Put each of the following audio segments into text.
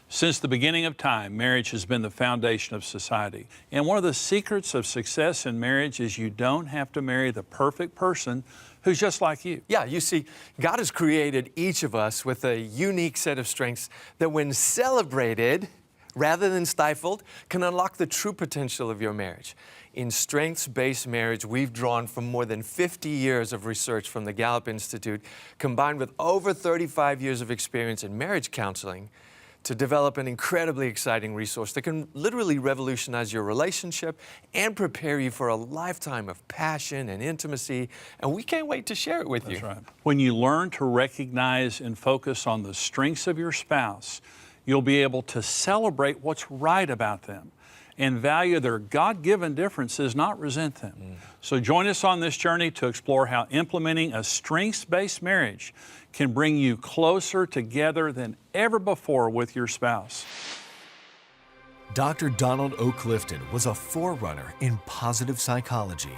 Since the beginning of time, marriage has been the foundation of society. And one of the secrets of success in marriage is you don't have to marry the perfect person who's just like you. Yeah, you see, God has created each of us with a unique set of strengths that, when celebrated rather than stifled, can unlock the true potential of your marriage. In strengths-based marriage, we've drawn from more than 50 years of research from the Gallup Institute, combined with over 35 years of experience in marriage counseling, to develop an incredibly exciting resource that can literally revolutionize your relationship and prepare you for a lifetime of passion and intimacy. And we can't wait to share it with you. That's right. When you learn to recognize and focus on the strengths of your spouse, you'll be able to celebrate what's right about them and value their God-given differences, not resent them. So join us on this journey to explore how implementing a strengths-based marriage can bring you closer together than ever before with your spouse. Dr. Donald O. Clifton was a forerunner in positive psychology.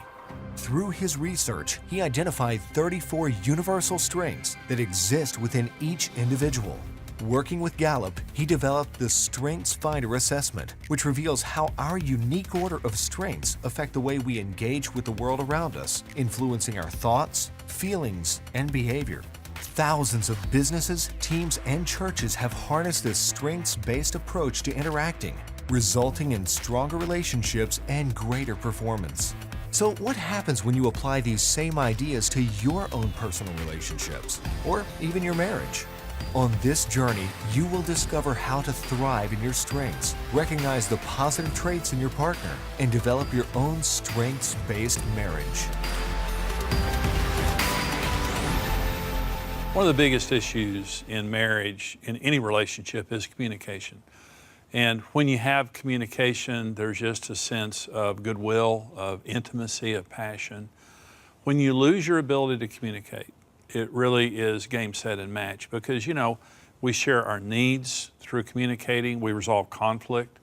Through his research, he identified 34 universal strengths that exist within each individual. Working with Gallup, he developed the Strengths Finder assessment, which reveals how our unique order of strengths affect the way we engage with the world around us, influencing our thoughts, feelings, and behavior. Thousands of businesses, teams, and churches have harnessed this strengths-based approach to interacting, resulting in stronger relationships and greater performance. So what happens when you apply these same ideas to your own personal relationships, or even your marriage? On this journey, you will discover how to thrive in your strengths, recognize the positive traits in your partner, and develop your own strengths-based marriage. One of the biggest issues in marriage, in any relationship, is communication. And when you have communication, there's just a sense of goodwill, of intimacy, of passion. When you lose your ability to communicate, it really is game, set, and match, because, you know, we share our needs through communicating. We resolve conflict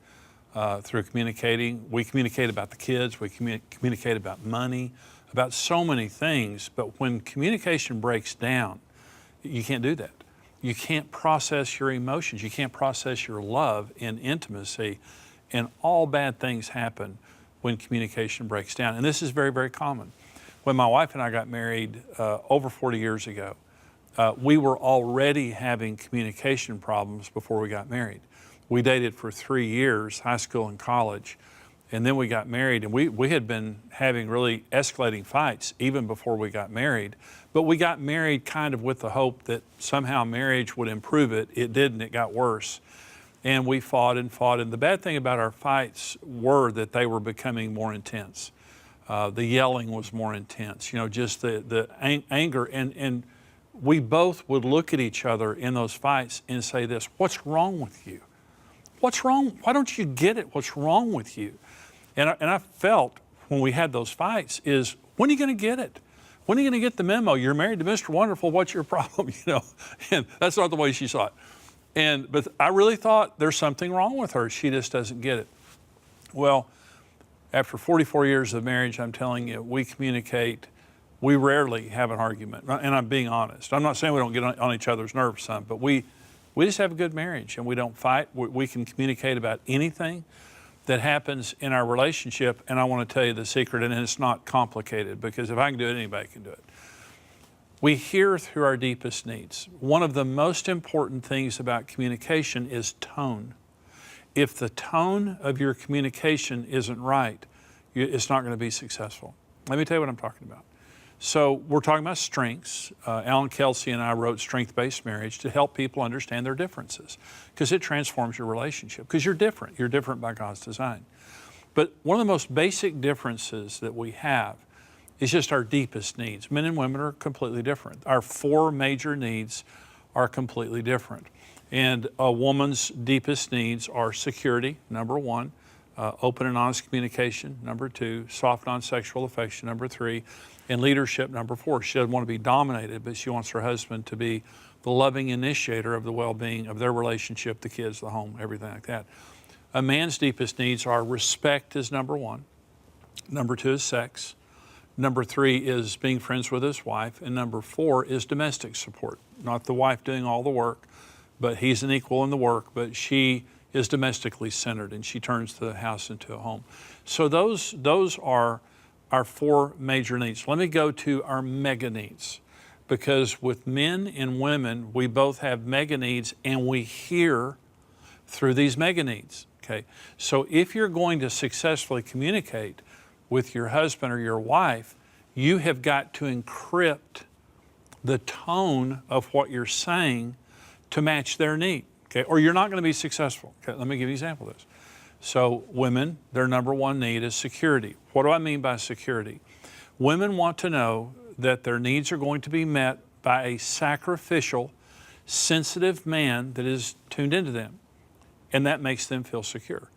through communicating. We communicate about the kids. We communicate about money, about so many things. But when communication breaks down, you can't do that. You can't process your emotions. You can't process your love in intimacy. And all bad things happen when communication breaks down. And this is very, very common. When my wife and I got married over 40 years ago, we were already having communication problems before we got married. We dated for 3 years, high school and college, and then we got married, and we had been having really escalating fights even before we got married. But we got married kind of with the hope that somehow marriage would improve it. It didn't, it got worse. And we fought and fought, and the bad thing about our fights were that they were becoming more intense. The yelling was more intense, you know, just the anger. And we both would look at each other in those fights and say this: what's wrong with you? What's wrong? Why don't you get it? What's wrong with you? And I felt when we had those fights is, when are you going to get it? When are you going to get the memo? You're married to Mr. Wonderful. What's your problem? You know, and that's not the way she saw it. But I really thought there's something wrong with her. She just doesn't get it. Well, after 44 years of marriage, I'm telling you, we communicate. We rarely have an argument, and I'm being honest. I'm not saying we don't get on each other's nerves some, but we just have a good marriage, and we don't fight. We can communicate about anything that happens in our relationship, and I want to tell you the secret, and it's not complicated, because if I can do it, anybody can do it. We hear through our deepest needs. One of the most important things about communication is tone. If the tone of your communication isn't right, it's not going to be successful. Let me tell you what I'm talking about. So we're talking about strengths. Allan, Kelsey, and I wrote Strength-Based Marriage to help people understand their differences, because it transforms your relationship, because you're different. You're different by God's design. But one of the most basic differences that we have is just our deepest needs. Men and women are completely different. Our 4 major needs are completely different. And a woman's deepest needs are security, number 1, open and honest communication, number 2, soft non-sexual affection, number 3, and leadership, number 4. She doesn't want to be dominated, but she wants her husband to be the loving initiator of the well-being of their relationship, the kids, the home, everything like that. A man's deepest needs are respect is number 1, number 2 is sex, number 3 is being friends with his wife, and number 4 is domestic support. Not the wife doing all the work, but he's an equal in the work, but she is domestically centered and she turns the house into a home. So those are our 4 major needs. Let me go to our mega needs, because with men and women, we both have mega needs and we hear through these mega needs, okay? So if you're going to successfully communicate with your husband or your wife, you have got to encrypt the tone of what you're saying to match their need, okay? Or you're not going to be successful. Okay, let me give you an example of this. So women, their number 1 need is security. What do I mean by security? Women want to know that their needs are going to be met by a sacrificial, sensitive man that is tuned into them, and that makes them feel secure.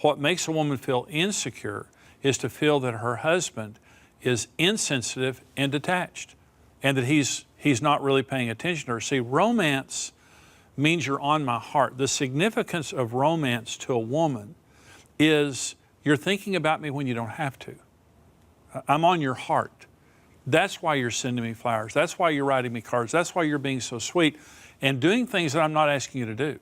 What makes a woman feel insecure is to feel that her husband is insensitive and detached, and that he's not really paying attention to her. See, romance means you're on my heart. The significance of romance to a woman is you're thinking about me when you don't have to. I'm on your heart. That's why you're sending me flowers. That's why you're writing me cards. That's why you're being so sweet and doing things that I'm not asking you to do.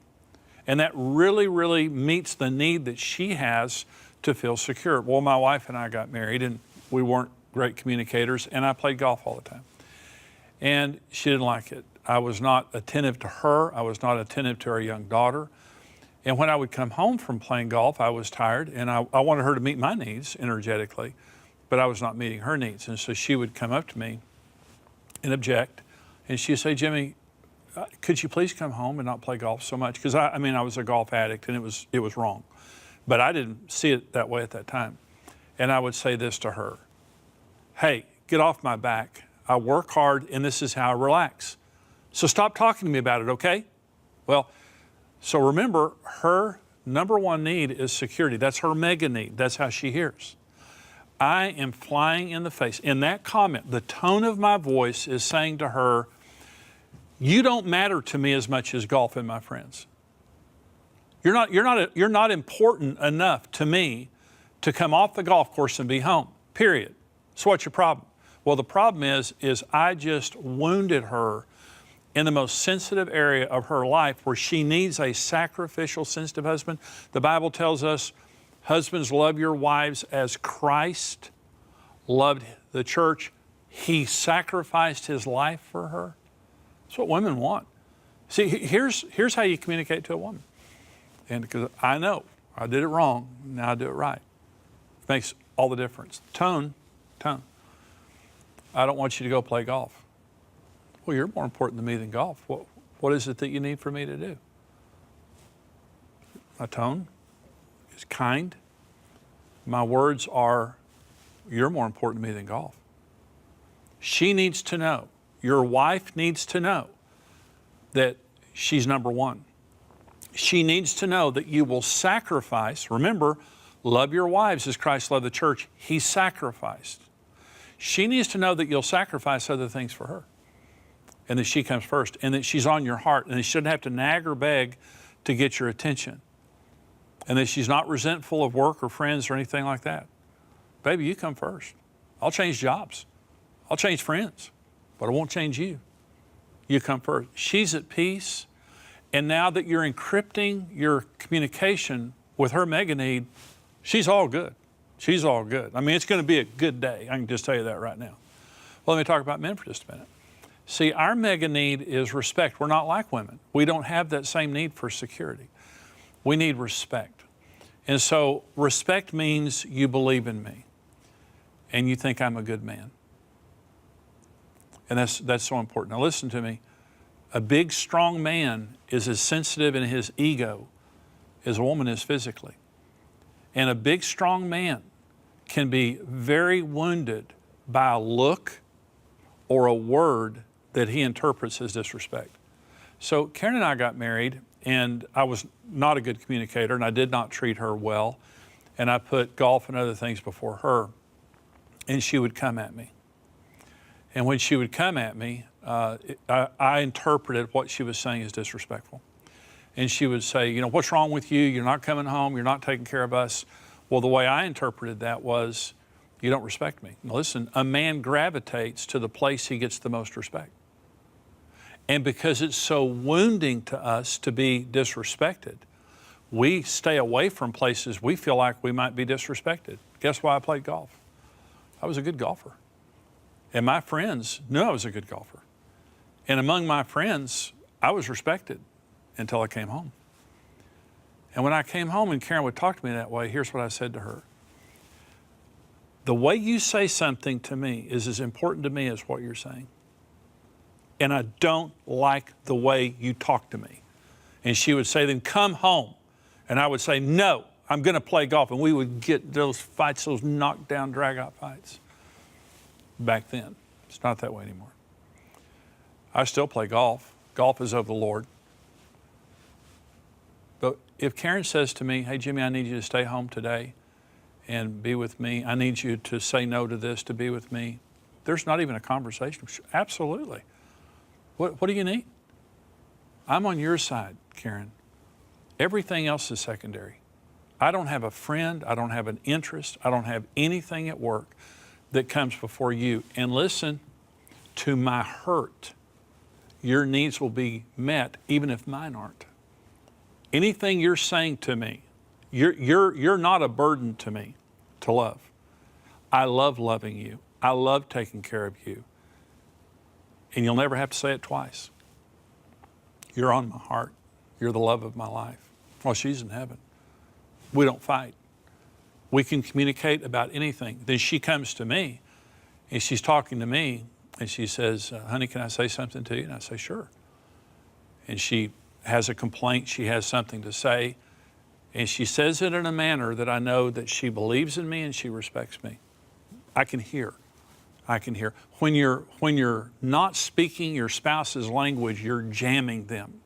And that really, really meets the need that she has to feel secure. Well, my wife and I got married and we weren't great communicators, and I played golf all the time. And she didn't like it. I was not attentive to her. I was not attentive to our young daughter. And when I would come home from playing golf, I was tired, and I wanted her to meet my needs energetically, but I was not meeting her needs. And so she would come up to me and object, and she'd say, Jimmy, could you please come home and not play golf so much? Because I was a golf addict, and it was wrong. But I didn't see it that way at that time. And I would say this to her: hey, get off my back. I work hard, and this is how I relax. So stop talking to me about it, okay? Well, so remember, her number 1 need is security. That's her mega need. That's how she hears. I am flying in the face. In that comment, the tone of my voice is saying to her, you don't matter to me as much as golf and my friends. You're not important enough to me to come off the golf course and be home, period. So what's your problem? Well, the problem is I just wounded her in the most sensitive area of her life where she needs a sacrificial, sensitive husband. The Bible tells us, husbands, love your wives as Christ loved the church. He sacrificed his life for her. That's what women want. See, here's how you communicate to a woman. And because I know I did it wrong, now I do it right. It makes all the difference. Tone. I don't want you to go play golf. Well, you're more important to me than golf. What is it that you need for me to do? My tone is kind. My words are, you're more important to me than golf. She needs to know, your wife needs to know that she's number 1. She needs to know that you will sacrifice. Remember, love your wives as Christ loved the church. He sacrificed. She needs to know that you'll sacrifice other things for her, and that she comes first, and that she's on your heart, and that she shouldn't have to nag or beg to get your attention, and that she's not resentful of work or friends or anything like that. Baby, you come first. I'll change jobs. I'll change friends, but I won't change you. You come first. She's at peace, and now that you're encrypting your communication with her mega need, she's all good. She's all good. I mean, it's going to be a good day. I can just tell you that right now. Well, let me talk about men for just a minute. See, our mega need is respect. We're not like women. We don't have that same need for security. We need respect. And so respect means you believe in me and you think I'm a good man. And that's so important. Now listen to me. A big, strong man is as sensitive in his ego as a woman is physically. And a big, strong man can be very wounded by a look or a word that he interprets as disrespect. So Karen and I got married, and I was not a good communicator, and I did not treat her well. And I put golf and other things before her, and she would come at me. And when she would come at me, I interpreted what she was saying as disrespectful. And she would say, you know, what's wrong with you? You're not coming home. You're not taking care of us. Well, the way I interpreted that was, you don't respect me. Now listen, a man gravitates to the place he gets the most respect. And because it's so wounding to us to be disrespected, we stay away from places we feel like we might be disrespected. Guess why I played golf? I was a good golfer. And my friends knew I was a good golfer. And among my friends, I was respected until I came home. And when I came home and Karen would talk to me that way, here's what I said to her. The way you say something to me is as important to me as what you're saying. And I don't like the way you talk to me. And she would say, then come home. And I would say, no, I'm going to play golf. And we would get those fights, those knockdown, drag-out fights. Back then. It's not that way anymore. I still play golf. Golf is of the Lord. But if Karen says to me, hey, Jimmy, I need you to stay home today and be with me. I need you to say no to this to be with me. There's not even a conversation. Absolutely. What do you need? I'm on your side, Karen. Everything else is secondary. I don't have a friend. I don't have an interest. I don't have anything at work that comes before you. And listen, to my hurt, your needs will be met even if mine aren't. Anything you're saying to me, you're not a burden to me to love. I love loving you. I love taking care of you. And you'll never have to say it twice. You're on my heart. You're the love of my life. Well, she's in heaven. We don't fight. We can communicate about anything. Then she comes to me and she's talking to me and she says, honey, can I say something to you? And I say, sure. And she has a complaint. She has something to say. And she says it in a manner that I know that she believes in me and she respects me. I can hear. I can hear. When you're not speaking your spouse's language, you're jamming them.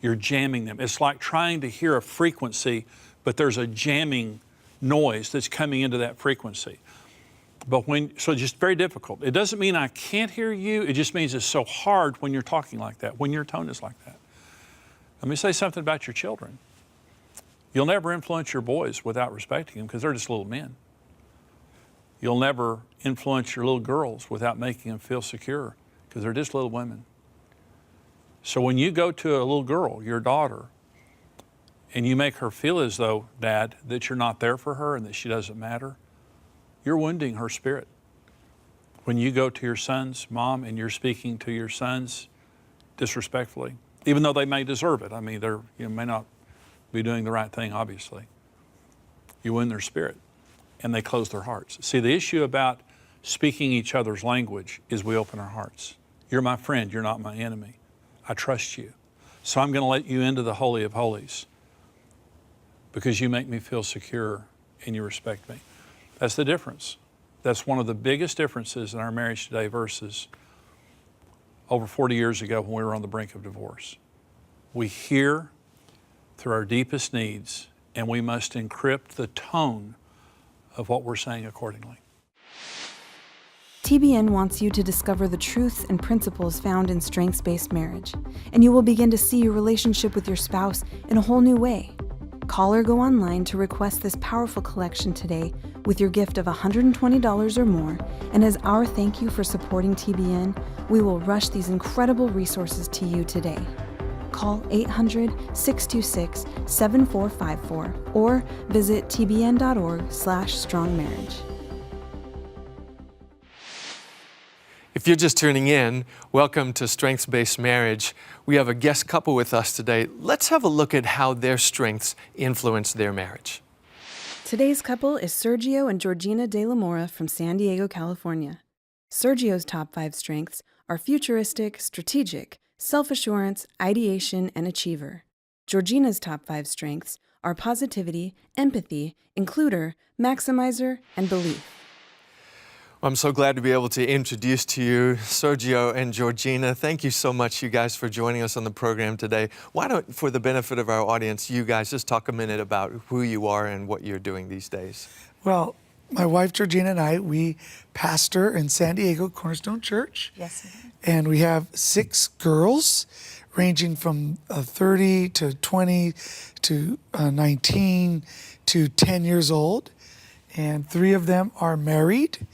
You're jamming them. It's like trying to hear a frequency, but there's a jamming noise that's coming into that frequency. So it's just very difficult. It doesn't mean I can't hear you. It just means it's so hard when you're talking like that, when your tone is like that. Let me say something about your children. You'll never influence your boys without respecting them because they're just little men. You'll never influence your little girls without making them feel secure because they're just little women. So when you go to a little girl, your daughter, and you make her feel as though, Dad, that you're not there for her and that she doesn't matter, you're wounding her spirit. When you go to your son's mom and you're speaking to your sons disrespectfully, even though they may deserve it. I mean, they may not be doing the right thing, obviously. You wound their spirit and they close their hearts. See, the issue about speaking each other's language is we open our hearts. You're my friend, you're not my enemy. I trust you. So I'm going to let you into the Holy of Holies because you make me feel secure and you respect me. That's the difference. That's one of the biggest differences in our marriage today versus over 40 years ago when we were on the brink of divorce. We hear through our deepest needs and we must encrypt the tone of what we're saying accordingly. TBN wants you to discover the truths and principles found in strengths-based marriage, and you will begin to see your relationship with your spouse in a whole new way. Call or go online to request this powerful collection today with your gift of $120 or more, and as our thank you for supporting TBN, we will rush these incredible resources to you today. Call 800-626-7454 or visit tbn.org/strongmarriage. If you're just tuning in, welcome to Strengths-Based Marriage. We have a guest couple with us today. Let's have a look at how their strengths influence their marriage. Today's couple is Sergio and Georgina De La Mora from San Diego, California. Sergio's top 5 strengths are futuristic, strategic, self-assurance, ideation, and achiever. Georgina's top 5 strengths are positivity, empathy, includer, maximizer, and belief. I'm so glad to be able to introduce to you Sergio and Georgina. Thank you so much, you guys, for joining us on the program today. Why don't, for the benefit of our audience, you guys just talk a minute about who you are and what you're doing these days. Well, my wife Georgina and I, we pastor in San Diego Cornerstone Church. Yes. And we have 6 girls ranging from 30 to 20 to 19 to 10 years old. And 3 of them are married.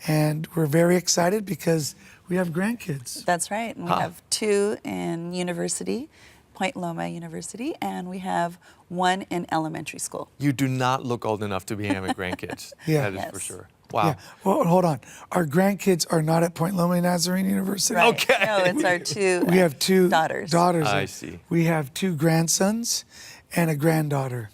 And we're very excited because we have grandkids. That's right. And we have 2 in university, Point Loma University, and we have 1 in elementary school. You do not look old enough to be having grandkids. Yeah. That is for Yes. sure. Wow. Yeah. Well, hold on. Our grandkids are not at Point Loma Nazarene University. Right. Okay. No, it's our 2 We have 2 daughters. I see. We have 2 grandsons and a granddaughter.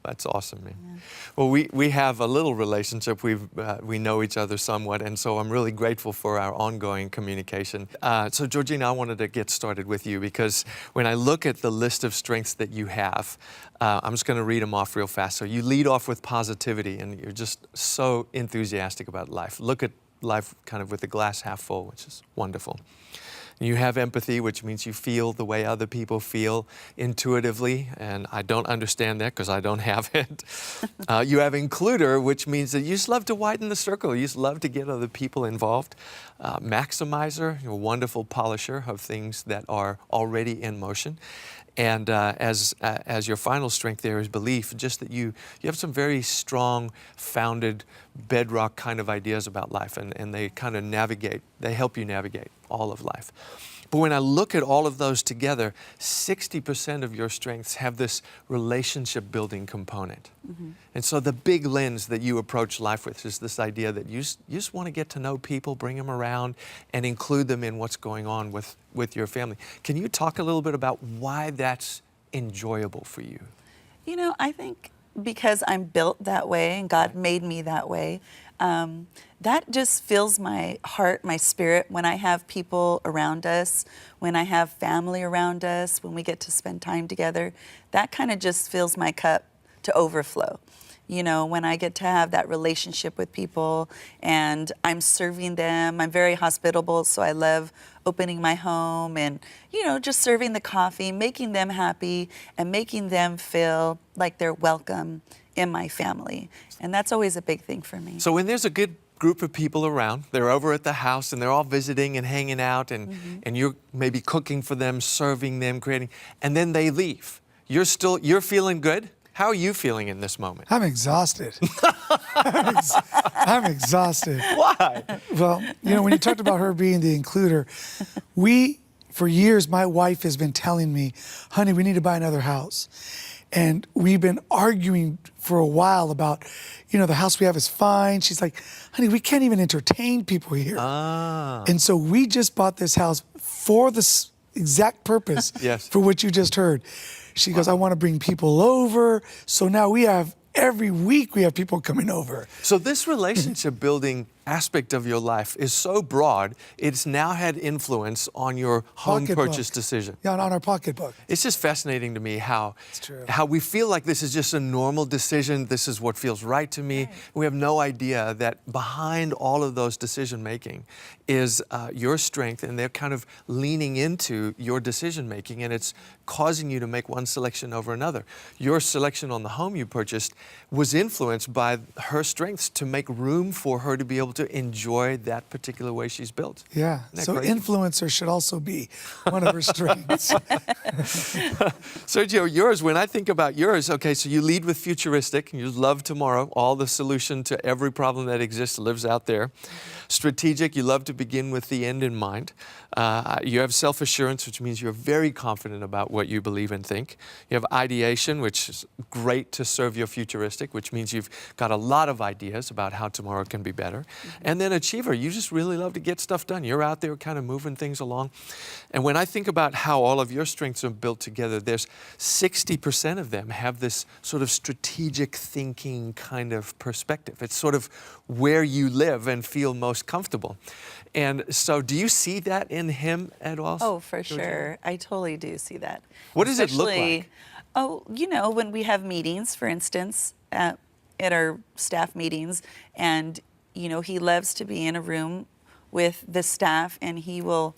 That's awesome, man. Well, we have a little relationship. We know each other somewhat, and so I'm really grateful for our ongoing communication. So, Georgina, I wanted to get started with you because when I look at the list of strengths that you have, I'm just going to read them off real fast. So, you lead off with positivity, and you're just so enthusiastic about life. Look at life kind of with the glass half full, which is wonderful. You have empathy, which means you feel the way other people feel intuitively, and I don't understand that because I don't have it. You have includer, which means that you just love to widen the circle. You just love to get other people involved. Maximizer, you're a wonderful polisher of things that are already in motion. And as your final strength there is belief, just that you have some very strong, founded, bedrock kind of ideas about life, and they kind of they help you navigate all of life. But when I look at all of those together, 60% of your strengths have this relationship building component. Mm-hmm. And so the big lens that you approach life with is this idea that you just want to get to know people, bring them around, and include them in what's going on with your family. Can you talk a little bit about why that's enjoyable for you? You know, I think because I'm built that way and God made me that way, that just fills my heart, my spirit when I have people around us, when I have family around us, when we get to spend time together. That kind of just fills my cup to overflow. You know, when I get to have that relationship with people and I'm serving them, I'm very hospitable, so I love opening my home and, you know, just serving the coffee, making them happy and making them feel like they're welcome in my family. And that's always a big thing for me. So when there's a good group of people around, they're over at the house and they're all visiting and hanging out and, Mm-hmm. and you're maybe cooking for them, serving them, creating, and then they leave. You're feeling good? How are you feeling in this moment? I'm exhausted. I'm exhausted. Why? Well, you know, when you talked about her being the includer, for years, my wife has been telling me, honey, we need to buy another house. And we've been arguing for a while about, you know, the house we have is fine. She's like, honey, we can't even entertain people here. And so we just bought this house for this exact purpose Yes. for what you just heard. She goes, I want to bring people over. So now every week we have people coming over. So this relationship building aspect of your life is so broad, it's now had influence on your home Pocketbook. purchase decision. Yeah, on our pocketbook. It's just fascinating to me how true. we feel like this is just a normal decision. This is what feels right to me. We have no idea that behind all of those decision making is your strength, and they're kind of leaning into your decision making, and it's causing you to make one selection over another. Your selection on the home you purchased was influenced by her strengths to make room for her to be able to enjoy that particular way she's built. Yeah. Isn't that So crazy? influencer should also be one of her strengths. Sergio, yours, when I think about yours, okay, so you lead with futuristic, you love tomorrow, all the solution to every problem that exists lives out there. Strategic, you love to begin with the end in mind. You have self-assurance, which means you're very confident about what you believe and think. You have ideation, which is great to serve your futuristic, which means you've got a lot of ideas about how tomorrow can be better. And then achiever, you just really love to get stuff done. You're out there kind of moving things along. And when I think about how all of your strengths are built together, there's 60% of them have this sort of strategic thinking kind of perspective. It's sort of where you live and feel most comfortable. And so do you see that in him at all? Oh, for Georgina? sure. I totally do see that. What does it look Especially- like? Oh, you know, when we have meetings, for instance, at our staff meetings, and, you know, he loves to be in a room with the staff, and he will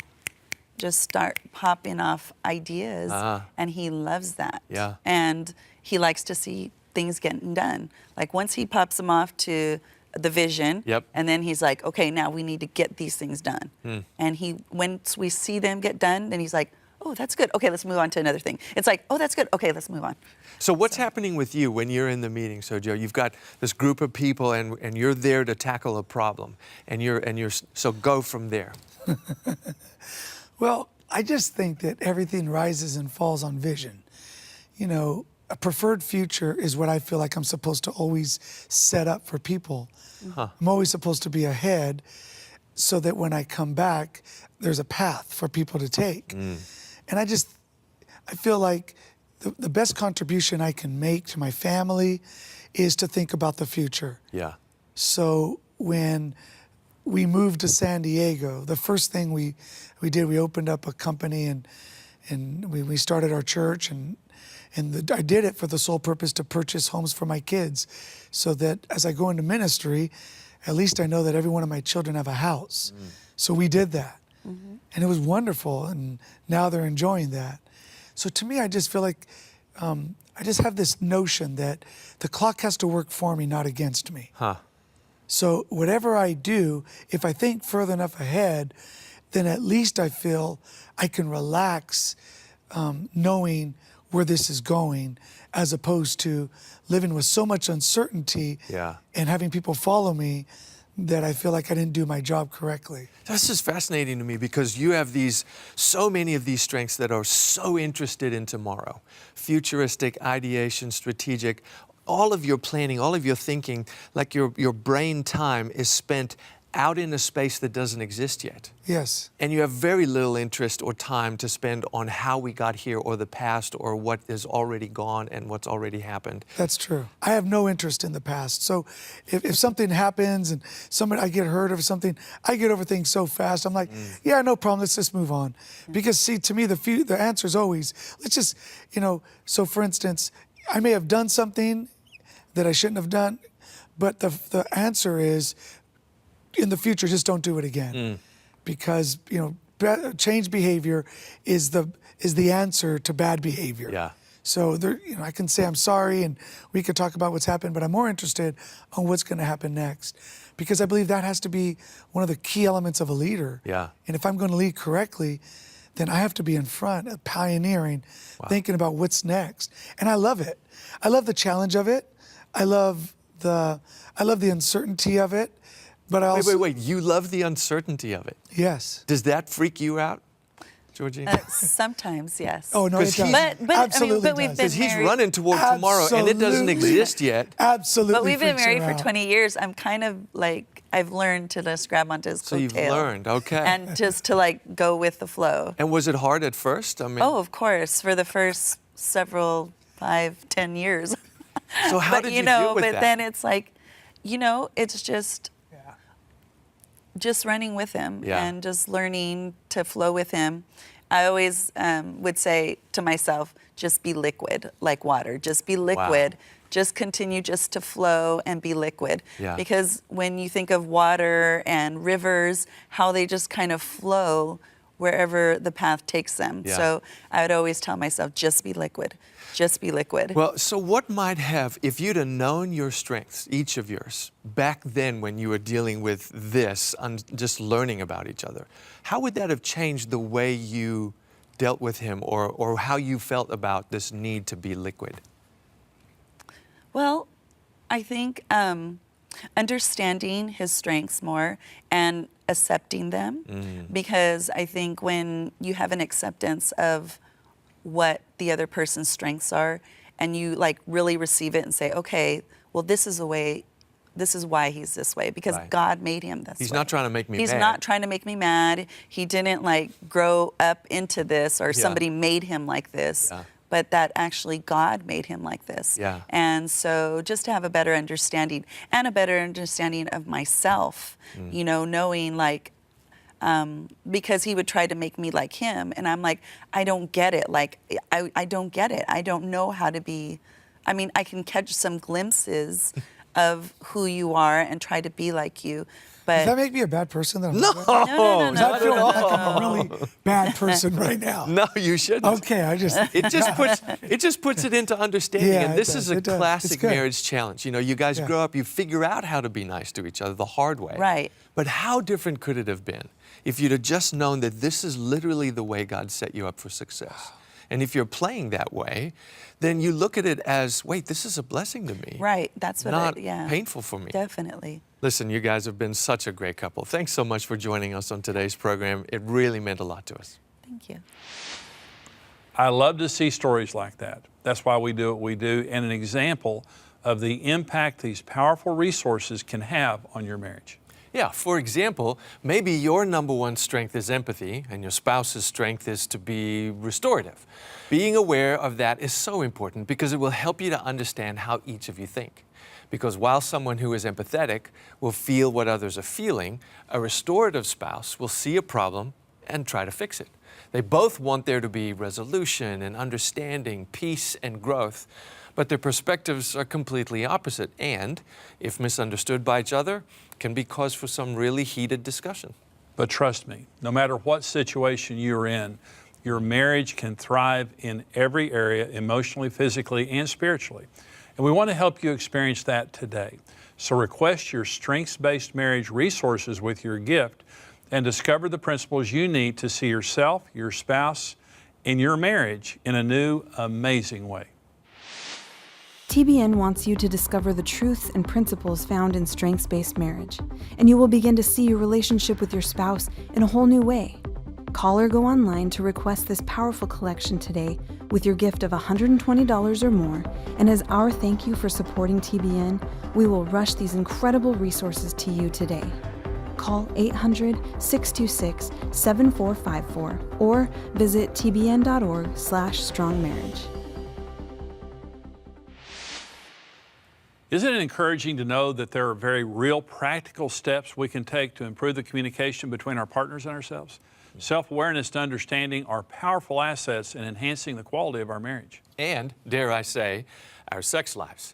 just start popping off ideas, and he loves that. Yeah. And he likes to see things getting done. Like once he pops them off to the vision, Yep. and then he's like, okay, now we need to get these things done. And once we see them get done, then he's like, oh, that's good. Okay, let's move on to another thing. It's like, oh, that's good. Okay, let's move on. So what's happening with you when you're in the meeting? So Joe, you've got this group of people and you're there to tackle a problem so go from there. Well, I just think that everything rises and falls on vision. You know, a preferred future is what I feel like I'm supposed to always set up for people. I'm always supposed to be ahead so that when I come back, there's a path for people to take. And I feel like the best contribution I can make to my family is to think about the future. Yeah. So when we moved to San Diego, the first thing we did, we opened up a company and we started our church I did it for the sole purpose to purchase homes for my kids so that as I go into ministry, at least I know that every one of my children have a house. So we did that. And it was wonderful, and now they're enjoying that. So to me, I just feel like I just have this notion that the clock has to work for me, not against me. So whatever I do, if I think further enough ahead, then at least I feel I can relax knowing where this is going, as opposed to living with so much uncertainty and having people follow me that I feel like I didn't do my job correctly. That's just fascinating to me because you have so many of these strengths that are so interested in tomorrow. Futuristic, ideation, strategic, all of your planning, all of your thinking, like your brain time is spent out in a space that doesn't exist yet. Yes. And you have very little interest or time to spend on how we got here or the past or what is already gone and what's already happened. That's true. I have no interest in the past. So if something happens and I get hurt or something, I get over things so fast. I'm like, yeah, no problem. Let's just move on. Because see, to me, the answer is always, let's just, so for instance, I may have done something that I shouldn't have done, but the answer is, in the future, just don't do it again, because change behavior is the answer to bad behavior. Yeah. So I can say I'm sorry, and we could talk about what's happened, but I'm more interested on what's going to happen next, because I believe that has to be one of the key elements of a leader. Yeah. And if I'm going to lead correctly, then I have to be in front, pioneering, thinking about what's next. And I love it. I love the challenge of it. I love the uncertainty of it. But I also, Wait. You love the uncertainty of it. Yes. Does that freak you out, Georgie? Sometimes, yes. Oh, no, it does. But Absolutely we've does. been Because he's married. running toward tomorrow and it doesn't Absolutely. exist yet. Absolutely. But we've been freaks her married for out. 20 years. I'm kind of like, I've learned to just grab onto his coattail. So you've learned, okay. And just to like go with the flow. And was it hard at first? I mean, Oh, of course, for the first several, 5, 10 years. so how But did you deal with but that? then it's like, it's just running with him and just learning to flow with him. I always would say to myself, just be liquid, like water. Just be liquid. Just continue just to flow and be liquid. Yeah. Because when you think of water and rivers, how they just kind of flow wherever the path takes them. Yeah. So I would always tell myself, just be liquid. Just be liquid. Well, so what might have, if you'd have known your strengths, each of yours, back then when you were dealing with this, just learning about each other, how would that have changed the way you dealt with him or how you felt about this need to be liquid? Well, I think understanding his strengths more and accepting them, because I think when you have an acceptance of what the other person's strengths are and you like really receive it and say, okay, well, this is why he's this way, because God made him this way. He's not trying to make me He's mad. not trying to make me mad. He didn't like grow up into this or somebody made him like this. But that actually God made him like this. Yeah. And so just to have a better understanding and a better understanding of myself, knowing like, because he would try to make me like him. And I'm like, I don't get it. Like, I don't get it. I don't know how to be. I mean, I can catch some glimpses of who you are and try to be like you. But Does that make me a bad person? That I'm No, like that? no, Does that feel like I'm a really bad person right now? no, you shouldn't. Okay, It just puts it into understanding. Yeah, and it this does, is a it does. It's classic good. marriage challenge. You know, you guys Yeah. grow up, you figure out how to be nice to each other the hard way. Right. But how different could it have been if you'd have just known that this is literally the way God set you up for success? And if you're playing that way, then you look at it as, wait, this is a blessing to me. right, that's what Not yeah. painful for me. Definitely. Listen, you guys have been such a great couple. Thanks so much for joining us on today's program. It really meant a lot to us. Thank you. I love to see stories like that. That's why we do what we do, and an example of the impact these powerful resources can have on your marriage. Yeah, for example, maybe your number one strength is empathy and your spouse's strength is to be restorative. Being aware of that is so important because it will help you to understand how each of you think. Because while someone who is empathetic will feel what others are feeling, a restorative spouse will see a problem and try to fix it. They both want there to be resolution and understanding, peace and growth, but their perspectives are completely opposite and, if misunderstood by each other, can be cause for some really heated discussion. But trust me, no matter what situation you're in, your marriage can thrive in every area, emotionally, physically, and spiritually. And we want to help you experience that today. So request your strengths-based marriage resources with your gift and discover the principles you need to see yourself, your spouse, and your marriage in a new, amazing way. TBN wants you to discover the truths and principles found in strengths-based marriage, and you will begin to see your relationship with your spouse in a whole new way. Call or go online to request this powerful collection today with your gift of $120 or more, and as our thank you for supporting TBN, we will rush these incredible resources to you today. Call 800-626-7454 or visit tbn.org/strongmarriage. Isn't it encouraging to know that there are very real practical steps we can take to improve the communication between our partners and ourselves? Self-awareness and understanding are powerful assets in enhancing the quality of our marriage. And, dare I say, our sex lives.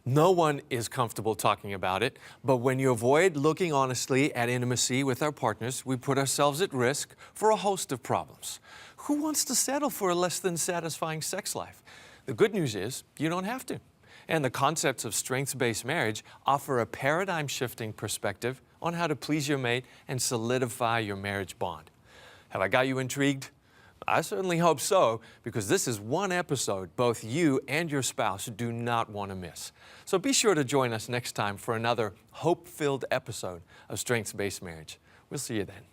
No one is comfortable talking about it, but when you avoid looking honestly at intimacy with our partners, we put ourselves at risk for a host of problems. Who wants to settle for a less than satisfying sex life? The good news is you don't have to. And the concepts of strengths-based marriage offer a paradigm-shifting perspective on how to please your mate and solidify your marriage bond. Have I got you intrigued? I certainly hope so, because this is one episode both you and your spouse do not want to miss. So be sure to join us next time for another hope-filled episode of Strengths-Based Marriage. We'll see you then.